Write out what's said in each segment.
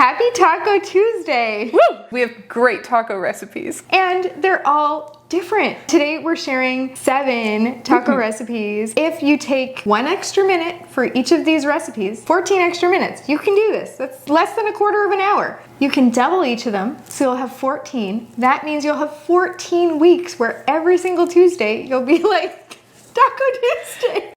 Happy Taco Tuesday! Woo! We have great taco recipes. And they're all different. Today we're sharing 7 taco recipes. If you take 1 extra minute for each of these recipes, 14 extra minutes, you can do this. That's less than a quarter of an hour. You can double each of them, so you'll have 14. That means you'll have 14 weeks where every single Tuesday you'll be like, Taco Tuesday!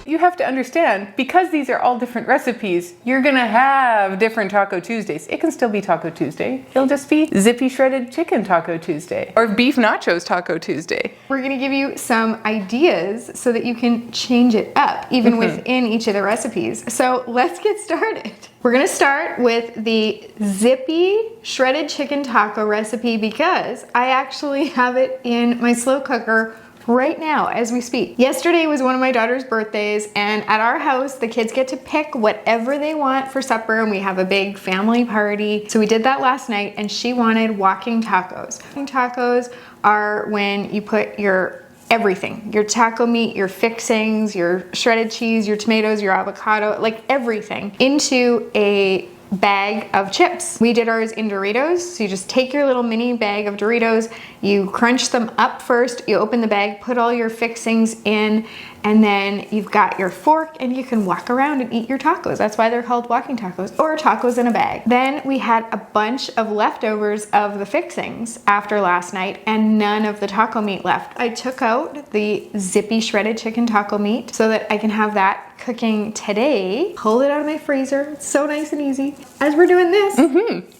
You have to understand, because these are all different recipes, you're gonna have different Taco Tuesdays. It can still be Taco Tuesday. It'll just be Zippy Shredded Chicken Taco Tuesday or Beef Nachos Taco Tuesday. We're gonna give you some ideas so that you can change it up even within each of the recipes. So let's get started. We're gonna start with the Zippy Shredded Chicken Taco recipe because I actually have it in my slow cooker right now as we speak. Yesterday was one of my daughter's birthdays, and at our house the kids get to pick whatever they want for supper, and we have a big family party. So we did that last night, and she wanted walking tacos. Walking tacos are when you put your everything, your taco meat, your fixings, your shredded cheese, your tomatoes, your avocado, like everything into a bag of chips. We did ours in Doritos. So you just take your little mini bag of Doritos, you crunch them up first, you open the bag, put all your fixings in, and then you've got your fork and you can walk around and eat your tacos. That's why they're called walking tacos or tacos in a bag. Then we had a bunch of leftovers of the fixings after last night and none of the taco meat left. I took out the Zippy Shredded Chicken Taco meat so that I can have that cooking today. Pull it out of my freezer. It's so nice and easy. As we're doing this,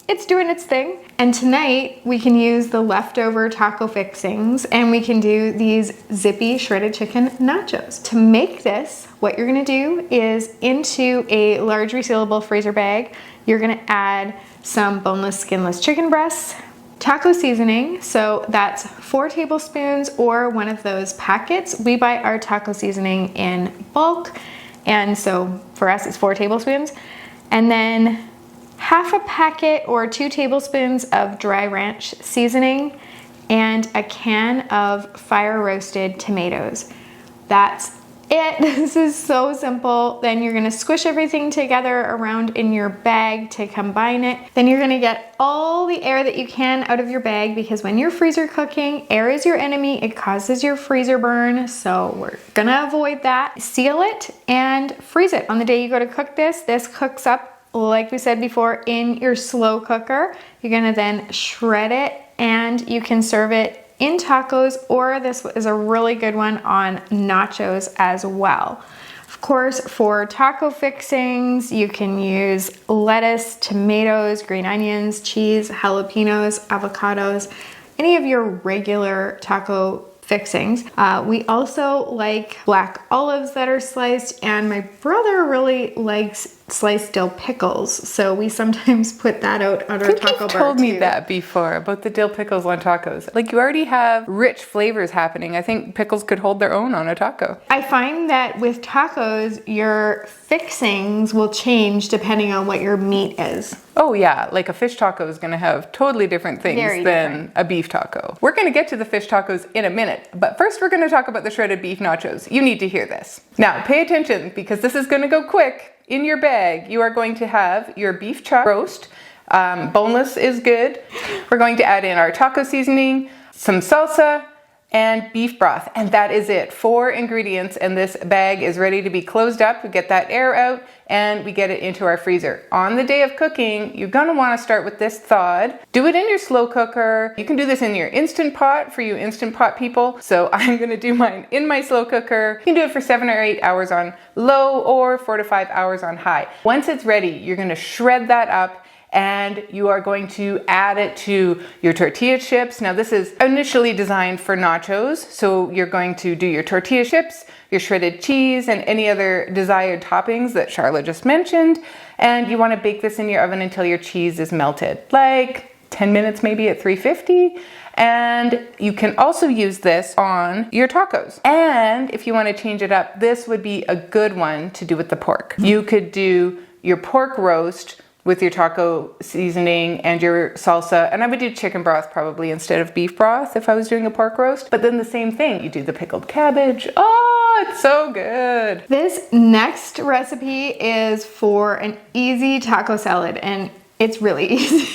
it's doing its thing. And tonight we can use the leftover taco fixings and we can do these Zippy Shredded Chicken Nachos. To make this, what you're gonna do is into a large resealable freezer bag, you're gonna add some boneless, skinless chicken breasts, taco seasoning, so that's 4 tablespoons or one of those packets. We buy our taco seasoning in bulk, and so for us it's 4 tablespoons. And then half a packet or 2 tablespoons of dry ranch seasoning and a can of fire roasted tomatoes. That's it. This is so simple. Then you're gonna squish everything together around in your bag to combine it. Then you're gonna get all the air that you can out of your bag because when you're freezer cooking, air is your enemy. It causes your freezer burn. So we're gonna avoid that. Seal it and freeze it. On the day you go to cook this, this cooks up like we said before in your slow cooker. You're gonna then shred it and you can serve it in tacos, or this is a really good one on nachos as well. Of course, for taco fixings, you can use lettuce, tomatoes, green onions, cheese, jalapenos, avocados, any of your regular taco fixings. We also like black olives that are sliced, and my brother really likes sliced dill pickles, so we sometimes put that out on our taco bar too. You've told me that before about the dill pickles on tacos. Like, you already have rich flavors happening. I think pickles could hold their own on a taco. I find that with tacos, your fixings will change depending on what your meat is. Oh yeah, like a fish taco is gonna have totally different things than a beef taco. We're gonna get to the fish tacos in a minute, but first we're gonna talk about the shredded beef nachos. You need to hear this. Now pay attention because this is gonna go quick. In your bag, you are going to have your beef chuck roast. Boneless is good. We're going to add in our taco seasoning, some salsa, and beef broth, and that is it. 4 ingredients, and this bag is ready to be closed up. We get that air out and we get it into our freezer. On the day of cooking, you're gonna wanna start with this thawed. Do it in your slow cooker. You can do this in your Instant Pot for you Instant Pot people. So I'm gonna do mine in my slow cooker. You can do it for 7 or 8 hours on low or 4 to 5 hours on high. Once it's ready, you're gonna shred that up and you are going to add it to your tortilla chips. Now this is initially designed for nachos, so you're going to do your tortilla chips, your shredded cheese, and any other desired toppings that Charlotte just mentioned, and you want to bake this in your oven until your cheese is melted, like 10 minutes maybe at 350. And you can also use this on your tacos. And if you want to change it up, this would be a good one to do with the pork. You could do your pork roast with your taco seasoning and your salsa. And I would do chicken broth probably instead of beef broth if I was doing a pork roast. But then the same thing, you do the pickled cabbage. Oh, it's so good. This next recipe is for an easy taco salad, and it's really easy.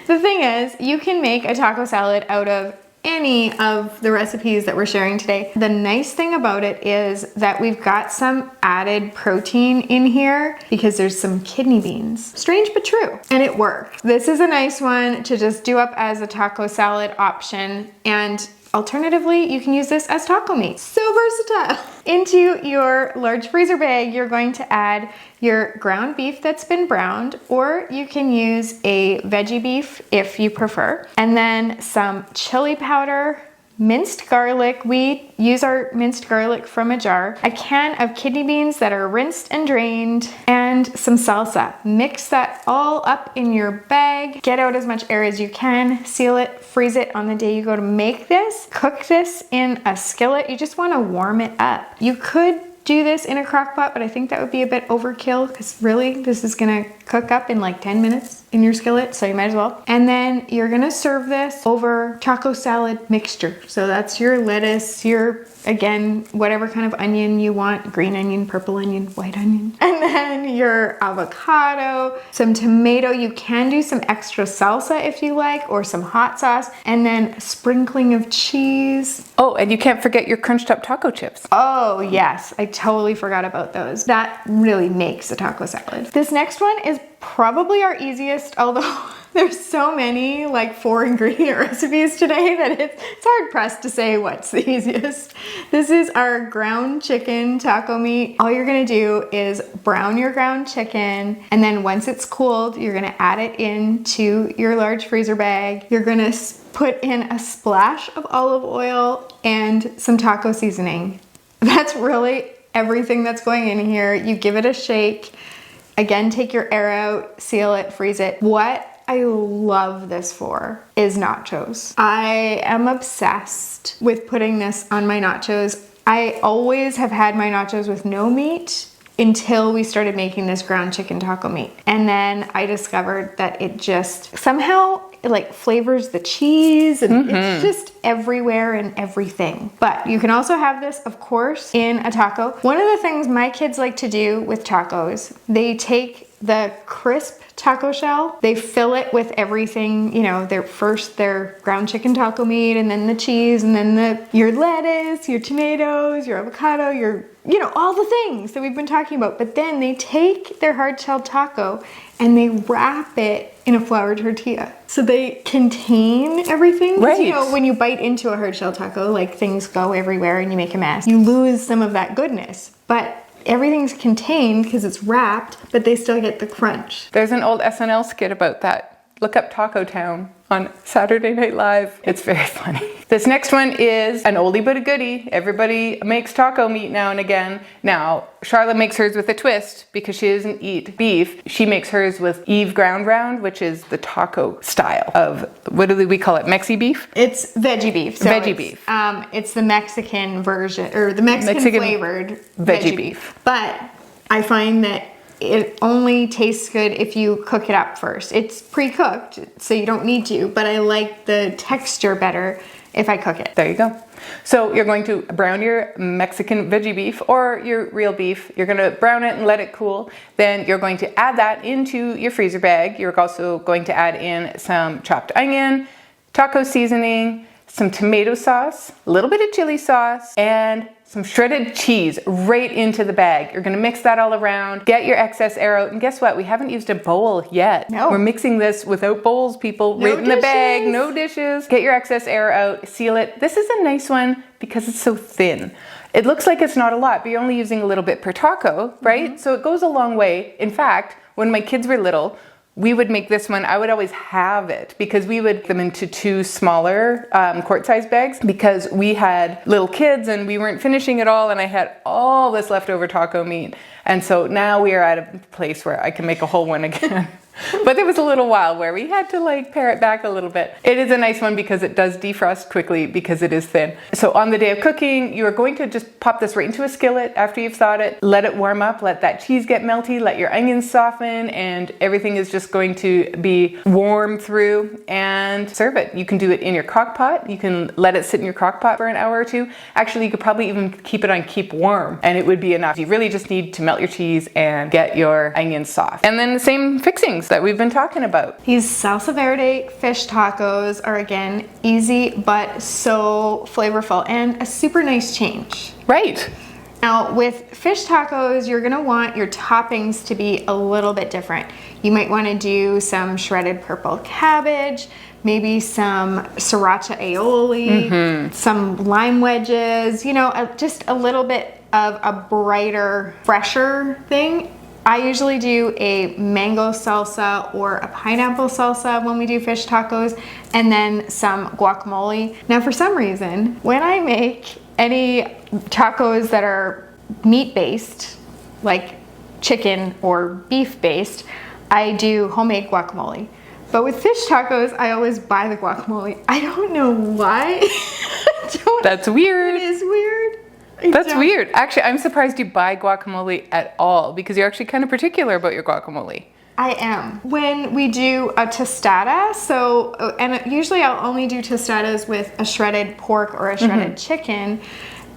The thing is, you can make a taco salad out of any of the recipes that we're sharing today. The nice thing about it is that we've got some added protein in here because there's some kidney beans. Strange but true, and it works. This is a nice one to just do up as a taco salad option, and alternatively, you can use this as taco meat. So versatile. Into your large freezer bag, you're going to add your ground beef that's been browned, or you can use a veggie beef if you prefer, and then some chili powder, minced garlic. We use our minced garlic from a jar, a can of kidney beans that are rinsed and drained, and some salsa. Mix that all up in your bag. Get out as much air as you can. Seal it, freeze it on the day you go to make this. Cook this in a skillet. You just want to warm it up. You could do this in a crock pot, but I think that would be a bit overkill because really this is gonna cook up in like 10 minutes in your skillet, so you might as well. And then you're gonna serve this over taco salad mixture. So that's your lettuce, your, again, whatever kind of onion you want, green onion, purple onion, white onion. And then your avocado, some tomato. You can do some extra salsa if you like, or some hot sauce, and then sprinkling of cheese. Oh, and you can't forget your crunched up taco chips. Oh yes, I totally forgot about those. That really makes a taco salad. This next one is probably our easiest, although there's so many like 4 ingredient recipes today that it's hard pressed to say what's the easiest. This is our ground chicken taco meat. All you're gonna do is brown your ground chicken, and then once it's cooled, you're gonna add it into your large freezer bag. You're gonna put in a splash of olive oil and some taco seasoning. That's really everything that's going in here. You give it a shake. Again, take your air out, seal it, freeze it. What I love this for is nachos. I am obsessed with putting this on my nachos. I always have had my nachos with no meat until we started making this ground chicken taco meat. And then I discovered that it just somehow like flavors the cheese, and it's just everywhere and everything. But you can also have this, of course, in a taco. One of the things my kids like to do with tacos, they take the crisp taco shell, they fill it with everything, you know, their ground chicken taco meat, and then the cheese, and then your lettuce, your tomatoes, your avocado, all the things that we've been talking about. But then they take their hard shell taco and they wrap it in a flour tortilla. So they contain everything. Right. You know, when you bite into a hard shell taco, like things go everywhere and you make a mess. You lose some of that goodness. But everything's contained because it's wrapped, but they still get the crunch. There's an old SNL skit about that. Look up Taco Town on Saturday Night Live. It's very funny. This next one is an oldie but a goodie. Everybody makes taco meat now and again. Now, Charlotte makes hers with a twist because she doesn't eat beef. She makes hers with Eve ground round, which is the taco style of, what do we call it, Mexi beef? It's veggie beef. So veggie beef. It's the Mexican version, or the Mexican flavored veggie beef. But I find that it only tastes good if you cook it up first. It's pre-cooked, so you don't need to, but I like the texture better if I cook it. There you go. So you're going to brown your Mexican veggie beef or your real beef. You're gonna brown it and let it cool. Then you're going to add that into your freezer bag. You're also going to add in some chopped onion, taco seasoning, some tomato sauce, a little bit of chili sauce, and some shredded cheese right into the bag. You're gonna mix that all around, get your excess air out, and guess what? We haven't used a bowl yet. No. We're mixing this without bowls, people. No right in the bag, dishes. no dishes. Get your excess air out, seal it. This is a nice one because it's so thin. It looks like it's not a lot, but you're only using a little bit per taco, right? So it goes a long way. In fact, when my kids were little, we would make this one. I would always have it because we would put them into 2 smaller quart-sized bags because we had little kids and we weren't finishing it all, and I had all this leftover taco meat. And so now we are at a place where I can make a whole one again. But there was a little while where we had to like pare it back a little bit. It is a nice one because it does defrost quickly because it is thin. So on the day of cooking, you are going to just pop this right into a skillet after you've thawed it. Let it warm up, let that cheese get melty, let your onions soften, and everything is just going to be warm through, and serve it. You can do it in your crock pot. You can let it sit in your crock pot for an hour or two. Actually, you could probably even keep it on keep warm and it would be enough. You really just need to melt your cheese and get your onions soft. And then the same fixings that we've been talking about. These Salsa Verde fish tacos are, again, easy but so flavorful and a super nice change. Right. Now, with fish tacos, you're gonna want your toppings to be a little bit different. You might wanna do some shredded purple cabbage, maybe some sriracha aioli, some lime wedges, you know, just a little bit of a brighter, fresher thing. I usually do a mango salsa or a pineapple salsa when we do fish tacos, and then some guacamole. Now, for some reason, when I make any tacos that are meat-based, like chicken or beef-based, I do homemade guacamole. But with fish tacos, I always buy the guacamole. I don't know why. That's weird. It is weird. That's weird. Actually, I'm surprised you buy guacamole at all because you're actually kind of particular about your guacamole. I am. When we do a tostada, and usually I'll only do tostadas with a shredded pork or a shredded chicken,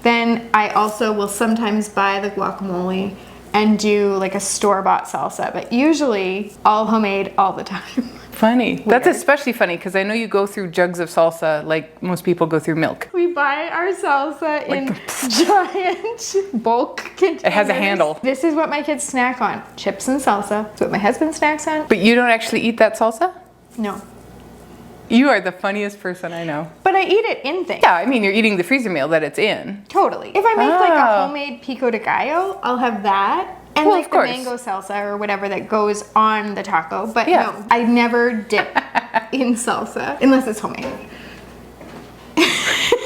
then I also will sometimes buy the guacamole and do like a store-bought salsa, but usually all homemade all the time. Funny. Weird. That's especially funny because I know you go through jugs of salsa like most people go through milk. We buy our salsa in giant bulk containers. It has a handle. This is what my kids snack on. Chips and salsa. That's what my husband snacks on. But you don't actually eat that salsa? No. You are the funniest person I know. But I eat it in things. Yeah, I mean, you're eating the freezer meal that it's in. Totally. If I make like a homemade pico de gallo, I'll have that. And Well, like of the course. mango salsa or whatever that goes on the taco. But Yeah. no, I never dip in salsa unless it's homemade.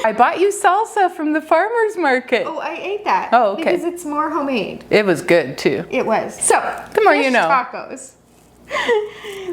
I bought you salsa from the farmer's market. Oh, I ate that. Oh, okay. Because it's more homemade. It was good too. It was. So, The more you fish know. Tacos.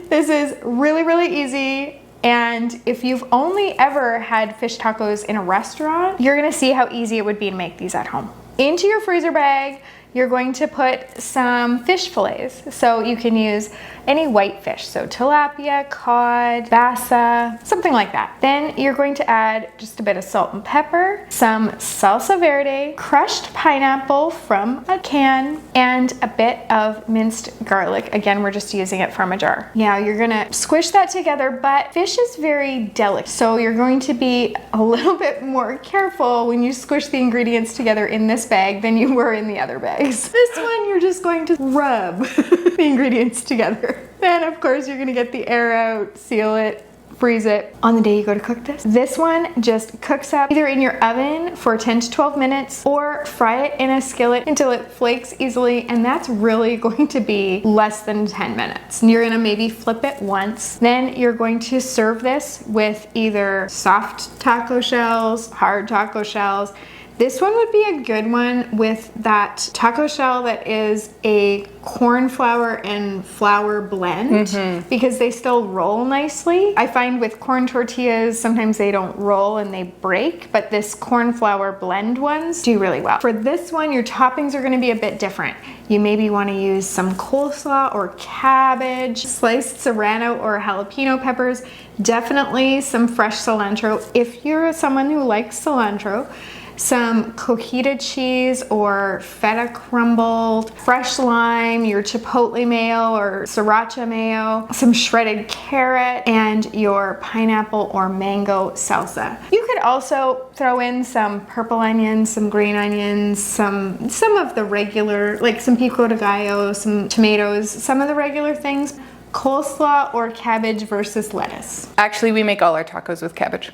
This is really, really easy. And if you've only ever had fish tacos in a restaurant, you're gonna see how easy it would be to make these at home. Into your freezer bag, you're going to put some fish fillets. So you can use any white fish, so tilapia, cod, bassa, something like that. Then you're going to add just a bit of salt and pepper, some salsa verde, crushed pineapple from a can, and a bit of minced garlic. Again, we're just using it from a jar. Now you're gonna squish that together, but fish is very delicate, so you're going to be a little bit more careful when you squish the ingredients together in this bag than you were in the other bags. This one, you're just going to rub the ingredients together. Then, of course, you're gonna get the air out, seal it, freeze it on the day you go to cook this. This one just cooks up either in your oven for 10 to 12 minutes or fry it in a skillet until it flakes easily, and that's really going to be less than 10 minutes. And you're gonna maybe flip it once. Then you're going to serve this with either soft taco shells, hard taco shells. This one would be a good one with that taco shell that is a corn flour and flour blend because they still roll nicely. I find with corn tortillas, sometimes they don't roll and they break, but this corn flour blend ones do really well. For this one, your toppings are gonna be a bit different. You maybe wanna use some coleslaw or cabbage, sliced serrano or jalapeno peppers, definitely some fresh cilantro if you're someone who likes cilantro. Some cojita cheese or feta crumbled, fresh lime, your chipotle mayo or sriracha mayo, some shredded carrot, and your pineapple or mango salsa. You could also throw in some purple onions, some green onions, some of the regular, like some pico de gallo, some tomatoes, some of the regular things. Coleslaw or cabbage versus lettuce. Actually, we make all our tacos with cabbage.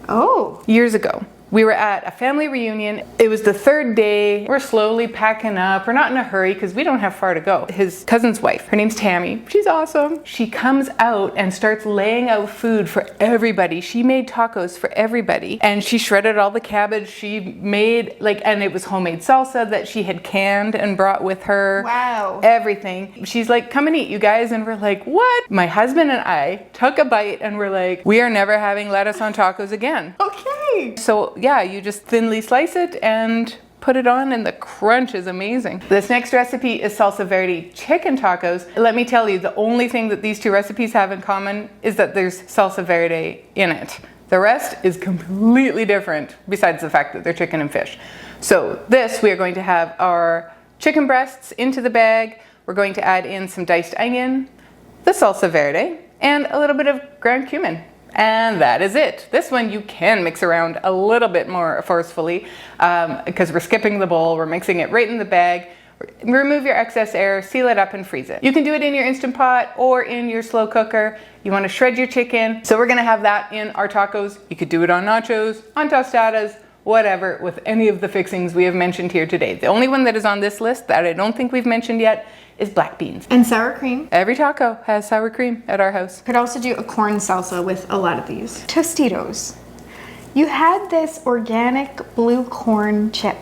Oh. Years ago. We were at a family reunion. It was the third day. We're slowly packing up. We're not in a hurry because we don't have far to go. His cousin's wife, her name's Tammy. She's awesome. She comes out and starts laying out food for everybody. She made tacos for everybody. And she shredded all the cabbage. She made and it was homemade salsa that she had canned and brought with her. Wow. Everything. She's like, come and eat, you guys. And we're like, what? My husband and I took a bite and we're like, we are never having lettuce on tacos again. Okay. So yeah, you just thinly slice it and put it on and the crunch is amazing. This next recipe is Salsa Verde Chicken Tacos. Let me tell you, the only thing that these two recipes have in common is that there's Salsa Verde in it. The rest is completely different besides the fact that they're chicken and fish. So this, we are going to have our chicken breasts into the bag. We're going to add in some diced onion, the Salsa Verde, and a little bit of ground cumin. And that is it. This one you can mix around a little bit more forcefully because we're skipping the bowl. We're mixing it right in the bag. Remove your excess air, seal it up and freeze it. You can do it in your Instant Pot or in your slow cooker. You want to shred your chicken. So we're going to have that in our tacos. You could do it on nachos, on tostadas, whatever, with any of the fixings we have mentioned here today. The only one that is on this list that I don't think we've mentioned yet is black beans. And sour cream. Every taco has sour cream at our house. Could also do a corn salsa with a lot of these. Tostitos. You had this organic blue corn chip.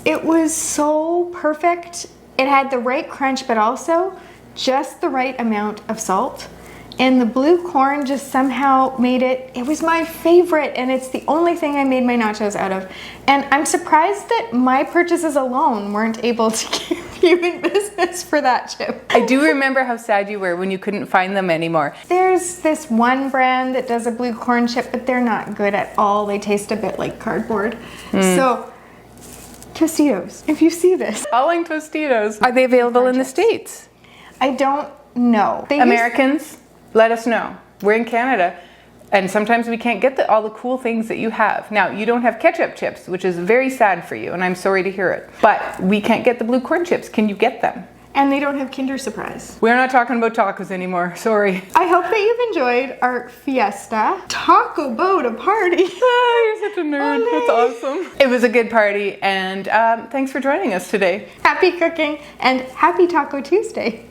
It was so perfect. It had the right crunch, but also just the right amount of salt. And the blue corn just somehow made it was my favorite, and it's the only thing I made my nachos out of. And I'm surprised that my purchases alone weren't able to keep you in business for that chip. I do remember how sad you were when you couldn't find them anymore. There's this one brand that does a blue corn chip, but they're not good at all. They taste a bit like cardboard. So, Tostitos, if you see this. Calling Tostitos. Are they available in the States? I don't know. Americans, let us know. We're in Canada, and sometimes we can't get all the cool things that you have. Now, you don't have ketchup chips, which is very sad for you, and I'm sorry to hear it. But we can't get the blue corn chips. Can you get them? And they don't have Kinder Surprise. We're not talking about tacos anymore, sorry. I hope that you've enjoyed our fiesta taco boat party. Oh, you're such a nerd. Olé. That's awesome. It was a good party, and thanks for joining us today. Happy cooking and happy Taco Tuesday.